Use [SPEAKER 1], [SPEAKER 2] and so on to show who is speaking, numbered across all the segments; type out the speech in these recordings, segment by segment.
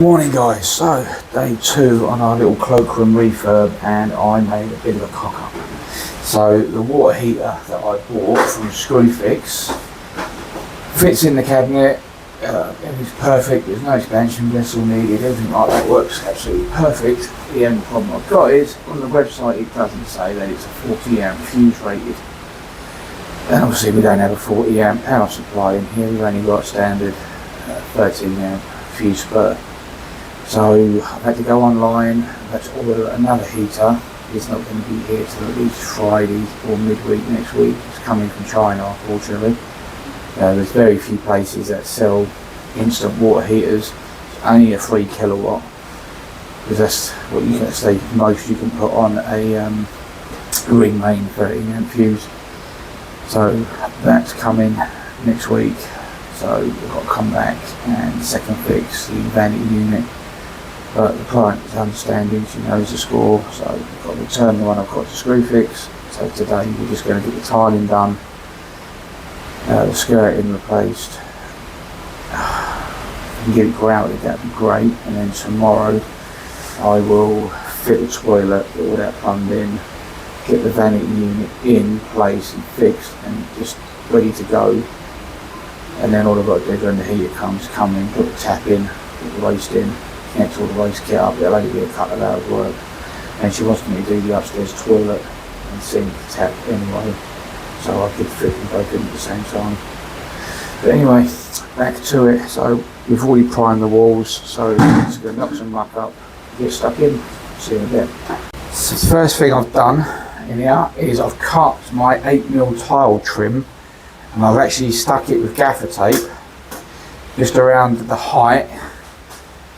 [SPEAKER 1] Morning guys, so day 2 on our little cloakroom refurb, and I made a bit of a cock up. So the water heater that I bought from Screwfix fits in the cabinet, everything's perfect, there's no expansion vessel needed, everything like that works absolutely perfect. The only problem I've got is on the website it doesn't say that it's a 40 amp fuse rated, and obviously we don't have a 40 amp power supply in here, we've only got standard 13 amp fuse spur. So I've had to go online, I've had to order another heater. It's not going to be here till at least Friday or midweek next week. It's coming from China, unfortunately. There's very few places that sell instant water heaters. It's only a 3 kilowatt, because that's what you can say most you can put on a ring main 13 amp fuse. So that's coming next week. So we've got to come back and second fix the vanity unit. But the client is understanding, she knows the score, so I've got to return the one I've got to Screwfix. So today we're just going to get the tiling done, the skirting replaced, and get it grouted, that'd be great. And then tomorrow I will fit the toilet, get all that plumbed in, get the vanity unit in place and fixed and just ready to go. And then all I've got to do when the heater comes, come in, put the tap in, put the waste in, connect all the waste kit up. It'll only be a couple of hours work. And she wants me to do the upstairs toilet and sink tap anyway, so I could fit them both in at the same time. But anyway, back to it. So we've already primed the walls, so just going to knock some muck up, get stuck in, see you in a bit. So the first thing I've done in here is I've cut my 8mm tile trim, and I've actually stuck it with gaffer tape just around the height,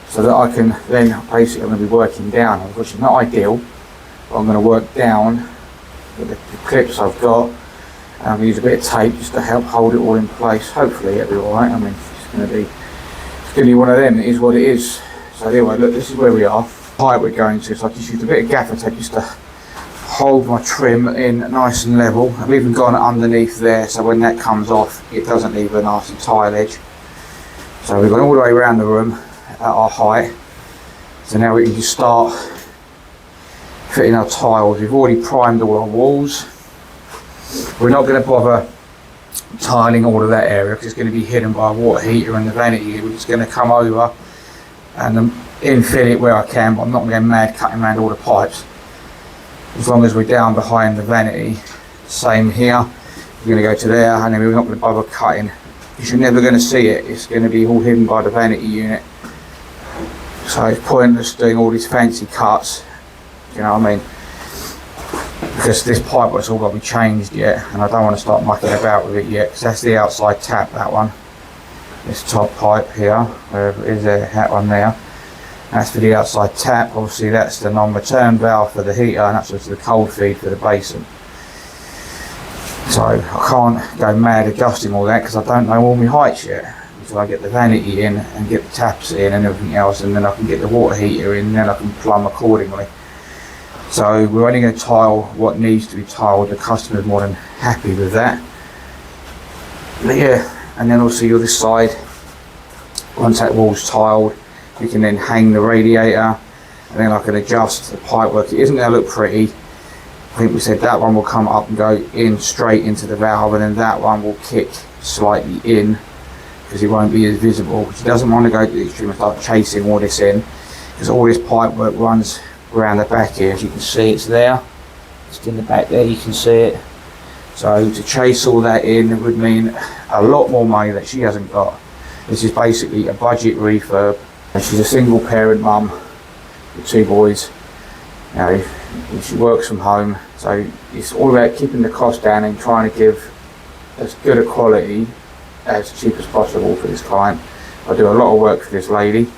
[SPEAKER 1] so that I can then basically, I'm going to be working down, which is not ideal, but I'm going to work down with the clips I've got, and I'm going to use a bit of tape just to help hold it all in place. Hopefully it'll be alright. I mean, it's going to be one of them, it is what it is. So anyway, look, this is where we are, the height we're going to, so I just used a bit of gaffer tape just to hold my trim in nice and level. I've even gone underneath there, so when that comes off it doesn't leave a nasty tile edge. So we've gone all the way around the room at our height, so now we can just start fitting our tiles. We've already primed all our walls. We're not going to bother tiling all of that area because it's going to be hidden by a water heater and the vanity. We're just going to come over and infill it where I can, but I'm not going mad cutting around all the pipes. As long as we're down behind the vanity. Same here, we're going to go to there, and then we're not going to bother cutting because you're never going to see it. It's going to be all hidden by the vanity unit. So it's pointless doing all these fancy cuts, you know what I mean? Because this pipe work's all got to be changed yet, and I don't want to start mucking about with it yet, because that's the outside tap, that one. This top pipe here, wherever it is there, that one there. That's for the outside tap. Obviously that's the non-return valve for the heater, and that's just the cold feed for the basin. So I can't go mad adjusting all that because I don't know all my heights yet. Until I get the vanity in and get the taps in and everything else, and then I can get the water heater in, and then I can plumb accordingly. So we're only going to tile what needs to be tiled. The customer's more than happy with that. But yeah, and then also your this side, once that wall's tiled, you can then hang the radiator, and then I can adjust the pipe work. It isn't going to look pretty. I think we said that one will come up and go in straight into the valve, and then that one will kick slightly in because it won't be as visible. She doesn't want to go to the extreme and start chasing all this in, because all this pipe work runs around the back here. As you can see, it's there, just in the back there, you can see it. So to chase all that in would mean a lot more money that she hasn't got. This is basically a budget refurb, and she's a single parent mum with 2 boys. You know, she works from home, so it's all about keeping the cost down and trying to give as good a quality as cheap as possible for this client. I do a lot of work for this lady.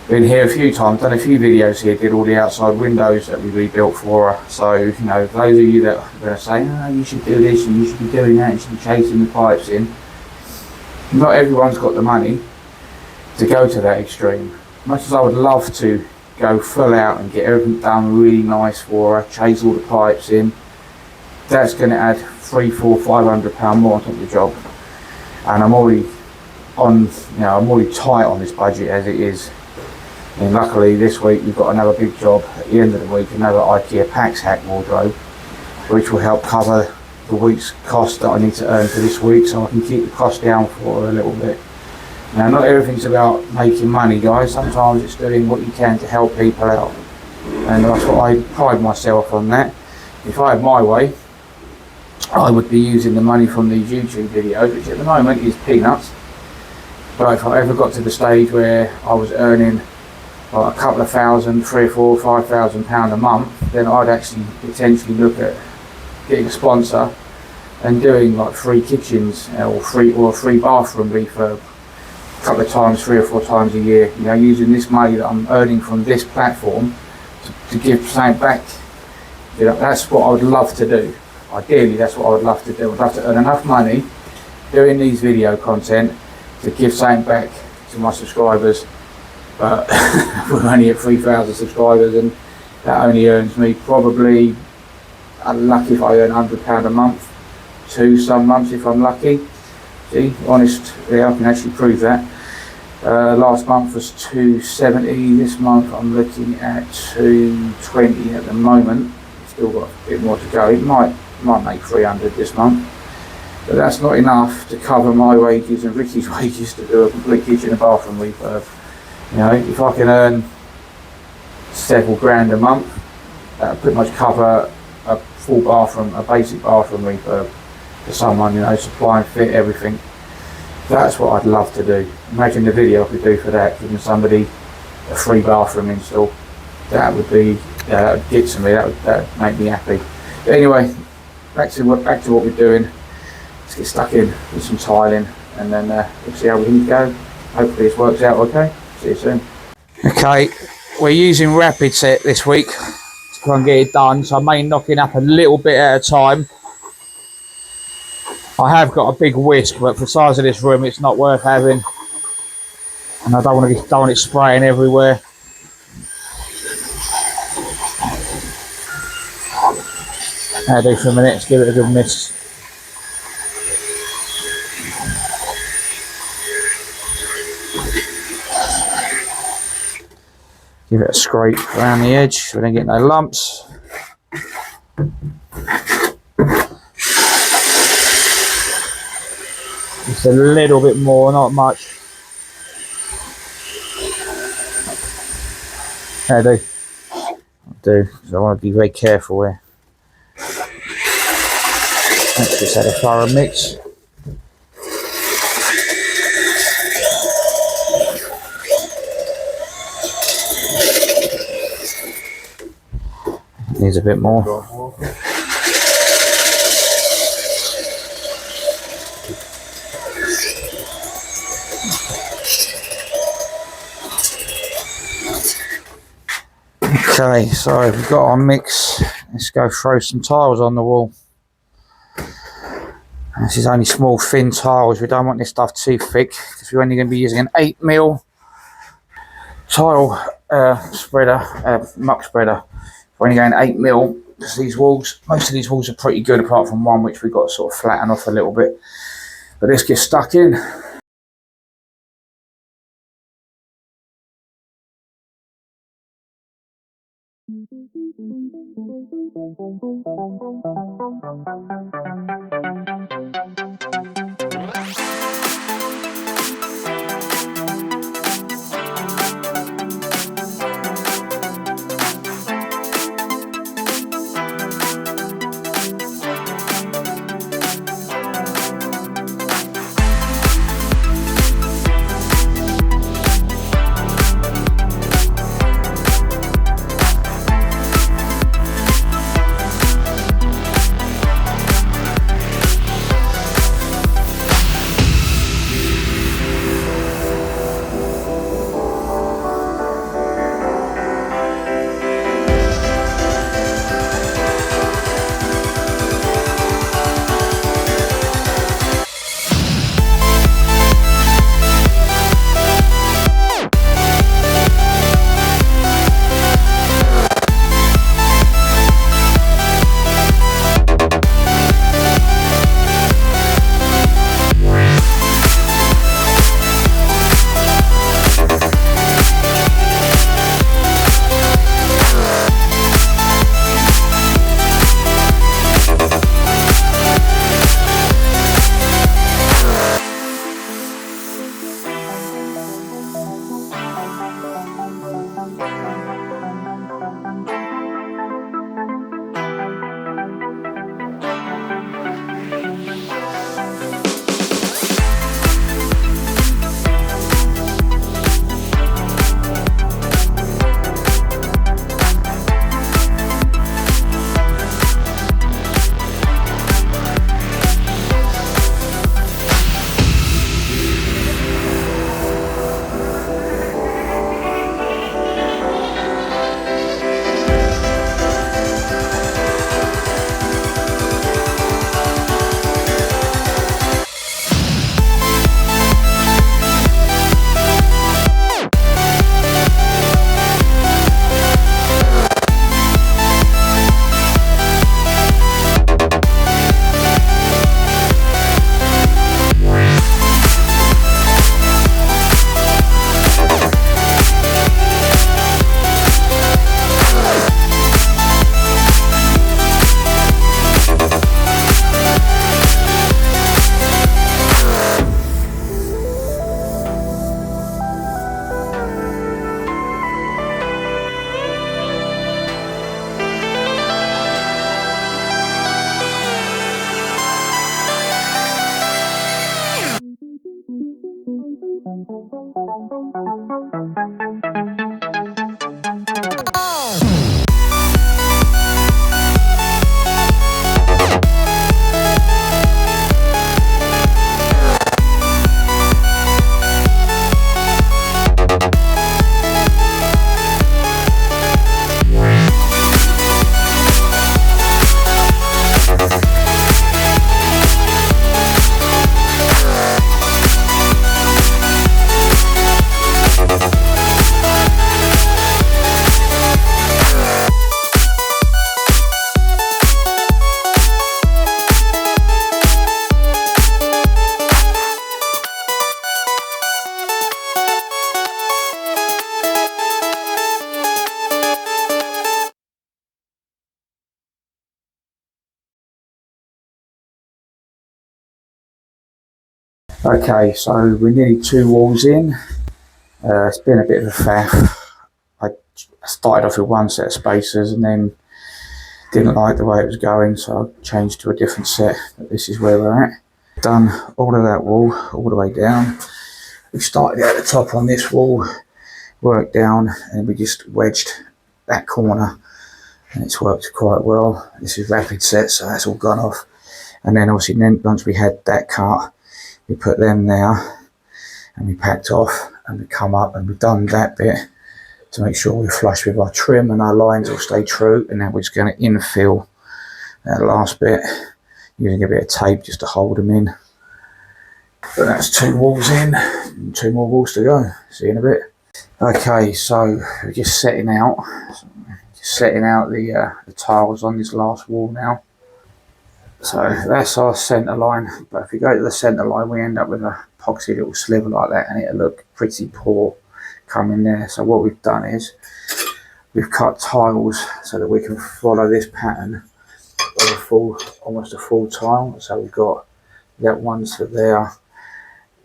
[SPEAKER 1] Been here a few times, done a few videos here, did all the outside windows that we rebuilt for her. So, you know, those of you that are going to say, oh, you should do this and you should be doing that, you should be chasing the pipes in. Not everyone's got the money to go to that extreme. Much as I would love to go full out and get everything done really nice for her, chase all the pipes in, that's going to add £300, £400, £500 more on top of the job. And I'm already on, I'm already tight on this budget as it is. And luckily this week we've got another big job at the end of the week, another IKEA Pax Hack wardrobe, which will help cover the week's cost that I need to earn for this week, so I can keep the cost down for a little bit. Now, not everything's about making money, guys. Sometimes it's doing what you can to help people out, and that's what I pride myself on. That if I had my way, I would be using the money from these YouTube videos, which at the moment is peanuts, but if I ever got to the stage where I was earning like a couple of thousand, £3,000, £4,000, £5,000 a month, then I'd actually potentially look at getting a sponsor and doing like free kitchens or a free bathroom refurb a couple of times, 3 or 4 times a year. You know, using this money that I'm earning from this platform to give something back. You know, that's what I would love to do. Ideally, that's what I would love to do. I'd love to earn enough money doing these video content to give something back to my subscribers. But we're only at 3,000 subscribers, and that only earns me probably, I'm lucky if I earn £100 a month, some months if I'm lucky. See, honest, yeah, I can actually prove that. Last month was 270, this month I'm looking at 220 at the moment. Still got a bit more to go. It might make 300 this month, but that's not enough to cover my wages and Ricky's wages to do a complete kitchen and bathroom refurb. You know, if I can earn several grand a month, that would pretty much cover a full bathroom, a basic bathroom refurb for someone, you know, supply and fit, everything. That's what I'd love to do. Imagine the video I could do for that, giving somebody a free bathroom install. That would be, that would get to me, that would make me happy. But anyway, back to what we're doing. Let's get stuck in with some tiling, and then we'll see how we can go. Hopefully this works out okay. See you soon. Okay, we're using rapid set this week to try and get it done, so I may knock it up a little bit at a time. I have got a big whisk, but for the size of this room it's not worth having, and I don't want it spraying everywhere. That'll do for a minute. Let's give it a good mix. Give it a scrape around the edge so we don't get no lumps. Just a little bit more, not much. That'll do, because I want to be very careful here. Let's just add a thorough mix. Needs a bit more. Okay, so we've got our mix. Let's go throw some tiles on the wall. This is only small thin tiles. We don't want this stuff too thick because we're only going to be using an 8mm tile spreader, muck spreader. We're only going 8mm because these walls, most of these walls are pretty good apart from one which we've got to sort of flatten off a little bit. But let's get stuck in. Okay, so we're nearly 2 walls in. It's been a bit of a faff. I started off with one set of spacers and then didn't like the way it was going, so I changed to a different set. But this is where we're at. Done all of that wall all the way down. We started at the top on this wall, worked down, and we just wedged that corner, and it's worked quite well. This is rapid set, so that's all gone off. And then obviously once we had that cut, we put them there and we packed off and we come up and we've done that bit to make sure we're flush with our trim and our lines will stay true. And now we're just going to infill that last bit using a bit of tape just to hold them in. But that's 2 walls in, 2 more walls to go. See you in a bit. Okay, so we're just setting out the tiles on this last wall now. So that's our centre line, but if we go to the centre line we end up with a epoxy little sliver like that and it'll look pretty poor coming there. So what we've done is we've cut tiles so that we can follow this pattern of almost a full tile. So we've got that ones for there,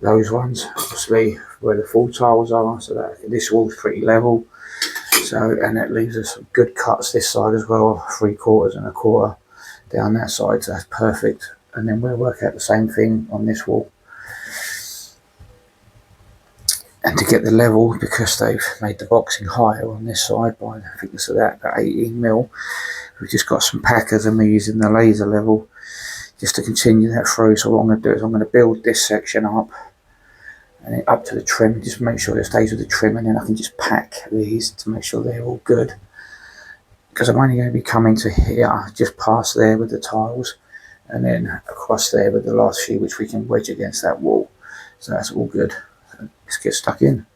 [SPEAKER 1] those ones obviously where the full tiles are, so that this wall's pretty level. So, and it leaves us some good cuts this side as well, 3/4 and 1/4 down that side, so that's perfect. And then we'll work out the same thing on this wall. And to get the level, because they've made the boxing higher on this side by the thickness of that, about 18mm, we've just got some packers and we're using the laser level just to continue that through. So what I'm going to do is I'm going to build this section up and then up to the trim, just make sure it stays with the trim, and then I can just pack these to make sure they're all good. Because I'm only going to be coming to here, just past there with the tiles, and then across there with the last few, which we can wedge against that wall. So that's all good. So let's get stuck in.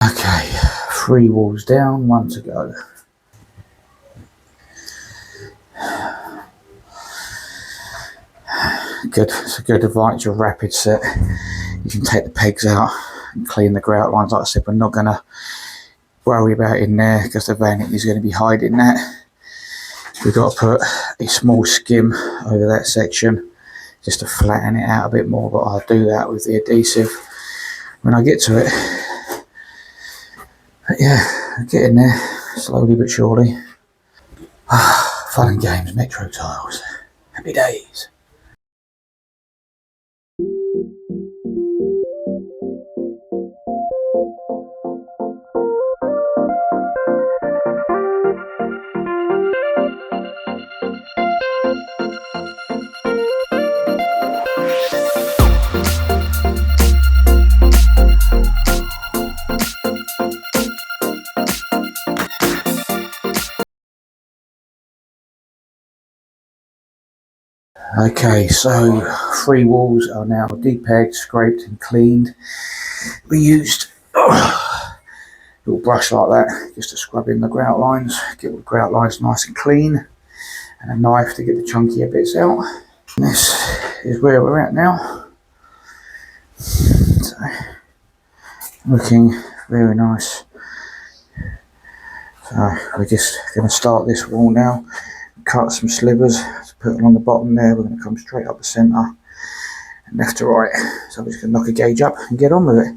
[SPEAKER 1] Okay, 3 walls down, 1 to go. Good, it's a good advantage of rapid set. You can take the pegs out and clean the grout lines. Like I said, we're not going to worry about in there because the vanity is going to be hiding that. We've got to put a small skim over that section just to flatten it out a bit more, but I'll do that with the adhesive when I get to it. But yeah, getting there slowly but surely. Fun and games, Metro tiles. Happy days. Okay, so 3 walls are now depegged, scraped and cleaned. We used a little brush like that just to scrub in the grout lines, get all the grout lines nice and clean, and a knife to get the chunkier bits out. And this is where we're at now. So, looking very nice. So we're just going to start this wall now, cut some slivers to put them on the bottom there. We're going to come straight up the centre and left to right. So I'm just going to knock a gauge up and get on with it.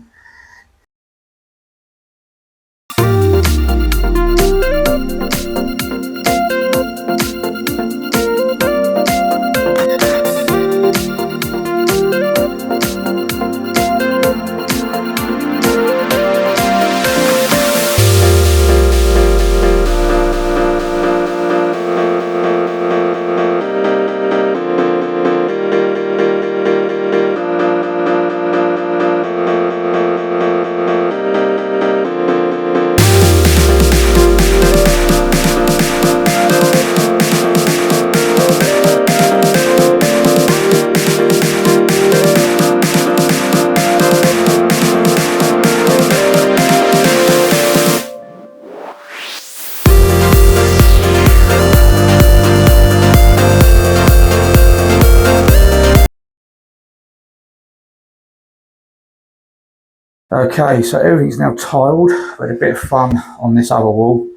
[SPEAKER 1] Okay, so everything's now tiled. We had a bit of fun on this other wall.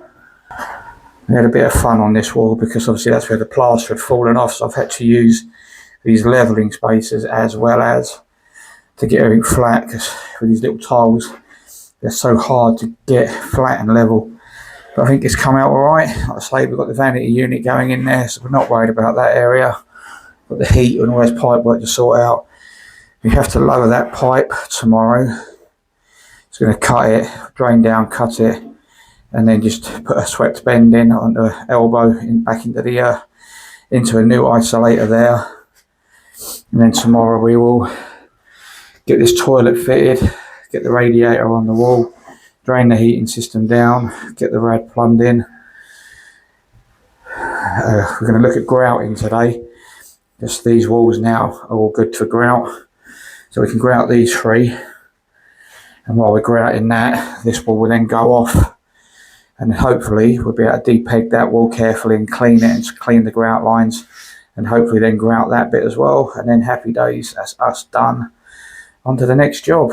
[SPEAKER 1] We had a bit of fun on this wall because obviously that's where the plaster had fallen off, so I've had to use these levelling spacers as well as to get everything flat, because with these little tiles they're so hard to get flat and level. But I think it's come out alright. Like I say, we've got the vanity unit going in there, so we're not worried about that area. Got the heat and all this pipe work to sort out. We have to lower that pipe tomorrow. It's going to cut it, drain down, cut it, and then just put a swept bend in on the elbow back into the into a new isolator there. And then tomorrow we will get this toilet fitted, get the radiator on the wall, drain the heating system down, get the rad plumbed in. We're going to look at grouting today. Just these walls now are all good for grout, so we can grout these 3. And while we're grouting that, this wall will then go off, and hopefully we'll be able to depeg that wall carefully and clean it and clean the grout lines, and hopefully then grout that bit as well. And then happy days, that's us done. On to the next job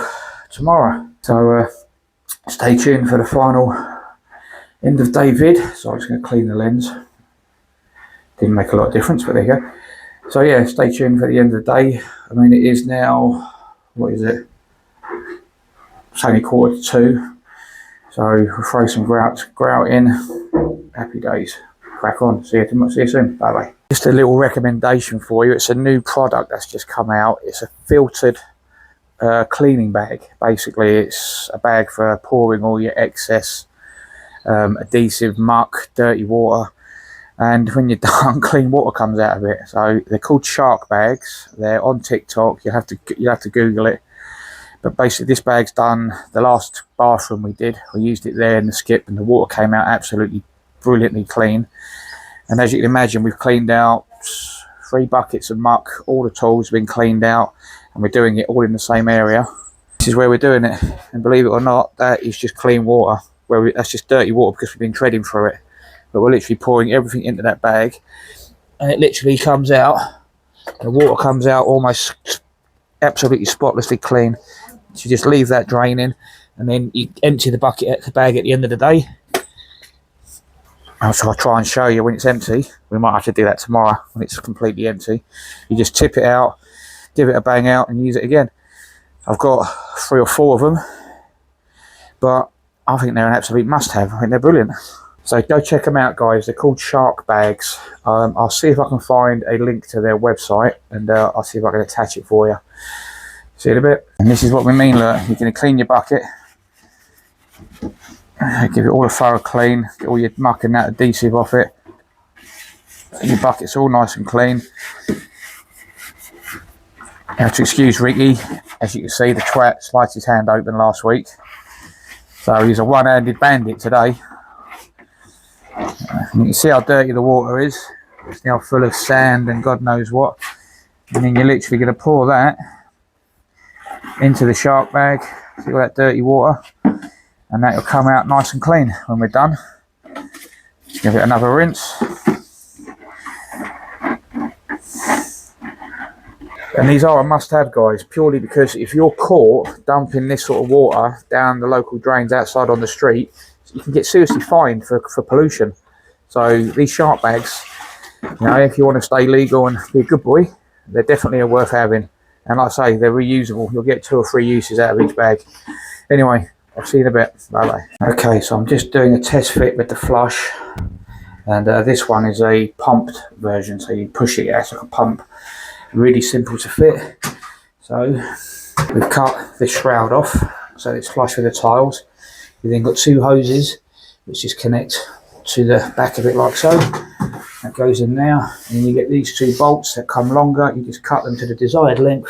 [SPEAKER 1] tomorrow. So stay tuned for the final end of day vid. So I'm just going to clean the lens. Didn't make a lot of difference, but there you go. So yeah, stay tuned for the end of the day. I mean, it is now, what is it? It's only 1:45, so we'll throw some grout in. Happy days. Crack on. See you soon. Bye bye. Just a little recommendation for you. It's a new product that's just come out. It's a filtered cleaning bag. Basically, it's a bag for pouring all your excess adhesive, muck, dirty water, and when you're done, clean water comes out of it. So they're called shark bags. They're on TikTok. You have to Google it. But basically this bag's done, the last bathroom we did, we used it there in the skip, and the water came out absolutely brilliantly clean. And as you can imagine, we've cleaned out 3 buckets of muck, all the tools have been cleaned out, and we're doing it all in the same area. This is where we're doing it, and believe it or not, that is just clean water. That's just dirty water because we've been treading through it. But we're literally pouring everything into that bag, and it literally comes out, the water comes out almost absolutely spotlessly clean. So you just leave that draining, and then you empty the bag at the end of the day. So I'll try and show you when it's empty. We might have to do that tomorrow when it's completely empty. You just tip it out, give it a bang out, and use it again. I've got 3 or 4 of them, but I think they're an absolute must-have. I think they're brilliant. So go check them out, guys. They're called shark bags. I'll see if I can find a link to their website, and I'll see if I can attach it for you. See you in a bit. And this is what we mean, look. You're going to clean your bucket. Give it all a thorough clean. Get all your muck and that adhesive off it. Your bucket's all nice and clean. You have to excuse Ricky. As you can see, the twat sliced his hand open last week. So he's a one-handed bandit today. You can see how dirty the water is. It's now full of sand and God knows what. And then you're literally going to pour that into the shark bag, see all that dirty water, and that will come out nice and clean when we're done. Give it another rinse. And these are a must-have, guys, purely because if you're caught dumping this sort of water down the local drains outside on the street, you can get seriously fined for pollution. So these shark bags, you know, if you want to stay legal and be a good boy, they're definitely worth having. And like I say, they're reusable. You'll get 2 or 3 uses out of each bag. Anyway, I'll see you in a bit. Bye-bye. Okay, so I'm just doing a test fit with the flush. And this one is a pumped version, so you push it, it's like a pump. Really simple to fit. So we've cut this shroud off, so it's flush with the tiles. You've then got 2 hoses, which just connect to the back of it like so. That goes in there, and you get these 2 bolts that come longer. You just cut them to the desired length,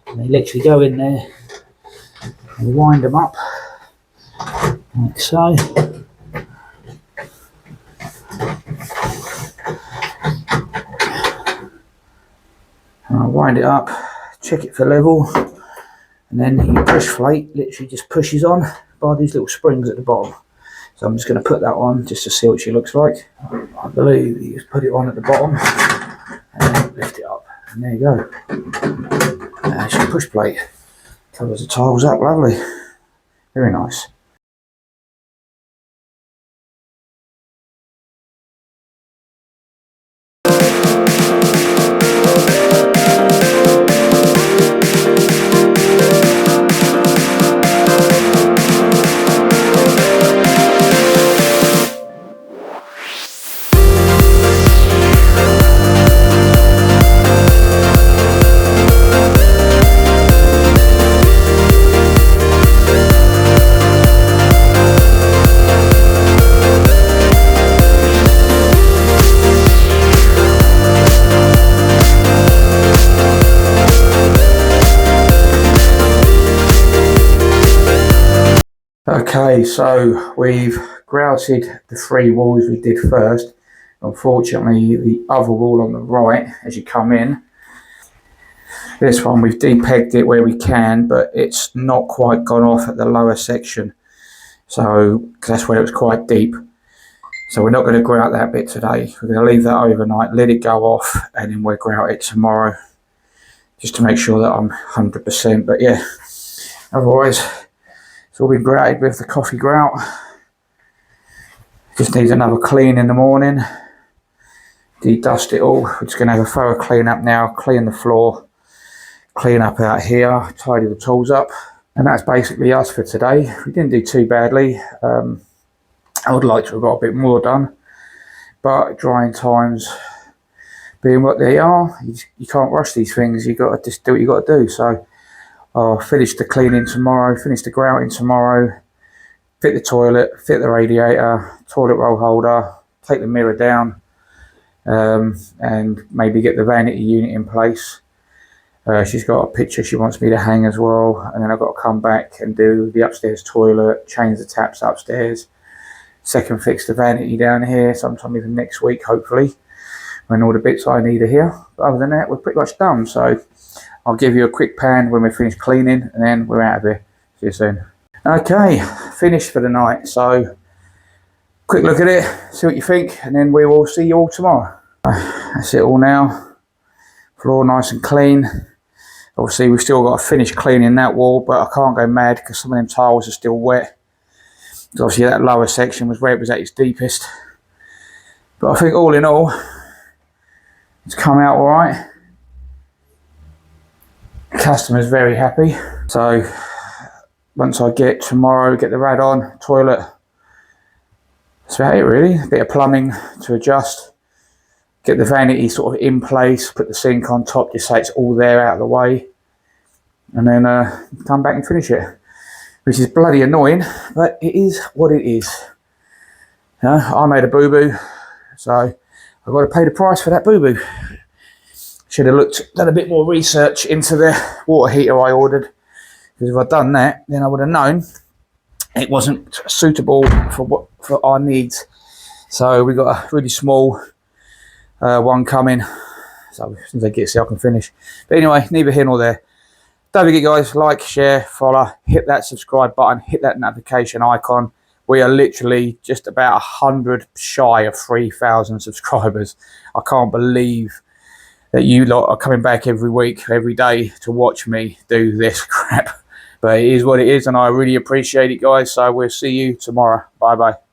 [SPEAKER 1] and they literally go in there. And wind them up like so. And I wind it up, check it for level, and then your push plate literally just pushes on by these little springs at the bottom. So I'm just going to put that on just to see what she looks like. I believe you just put it on at the bottom and then lift it up, and there you go. That's your push plate. Covers the tiles up, lovely. Very nice. Okay, so we've grouted the 3 walls we did first. Unfortunately, the other wall on the right, as you come in, this one we've de-pegged it where we can, but it's not quite gone off at the lower section. So that's where it was quite deep. So we're not going to grout that bit today. We're going to leave that overnight, let it go off, and then we'll grout it tomorrow, just to make sure that I'm 100%. But yeah, otherwise, it's all been grouted with the coffee grout. Just needs another clean in the morning. De-dust it all. We're just going to have a thorough clean up now, clean the floor, clean up out here, tidy the tools up. And that's basically us for today. We didn't do too badly. I would like to have got a bit more done, but drying times being what they are, you can't rush these things. You got to just do what you got to do. So I'll finish the cleaning tomorrow, finish the grouting tomorrow, fit the toilet, fit the radiator, toilet roll holder, take the mirror down, and maybe get the vanity unit in place. She's got a picture she wants me to hang as well, and then I've got to come back and do the upstairs toilet, change the taps upstairs, second fix the vanity down here sometime even next week, hopefully, when all the bits I need are here. But other than that, we're pretty much done. So I'll give you a quick pan when we finish cleaning, and then we're out of here. See you soon. Okay, finished for the night. So quick look at it, see what you think, and then we will see you all tomorrow. That's it all now. Floor nice and clean. Obviously we've still got to finish cleaning that wall, but I can't go mad because some of them tiles are still wet. So obviously that lower section was where it was at its deepest. But I think all in all, it's come out alright. Customer's very happy. So once I get tomorrow, get the rad on, toilet, that's about it really. A bit of plumbing to adjust. Get the vanity sort of in place, put the sink on top just so it's all there out of the way. And then come back and finish it. Which is bloody annoying, but it is what it is. You know, I made a boo-boo, so I've got to pay the price for that boo-boo. Should have done a bit more research into the water heater I ordered, because if I'd done that, then I would have known it wasn't suitable for our needs. So we got a really small one coming, So as soon as I get it, I can finish. But anyway, neither here nor there. Don't forget, guys, like, share, follow, hit that subscribe button, hit that notification icon. We are literally just about 100 shy of 3,000 subscribers. I can't believe that you lot are coming back every week, every day to watch me do this crap. But it is what it is, and I really appreciate it, guys. So we'll see you tomorrow. Bye-bye.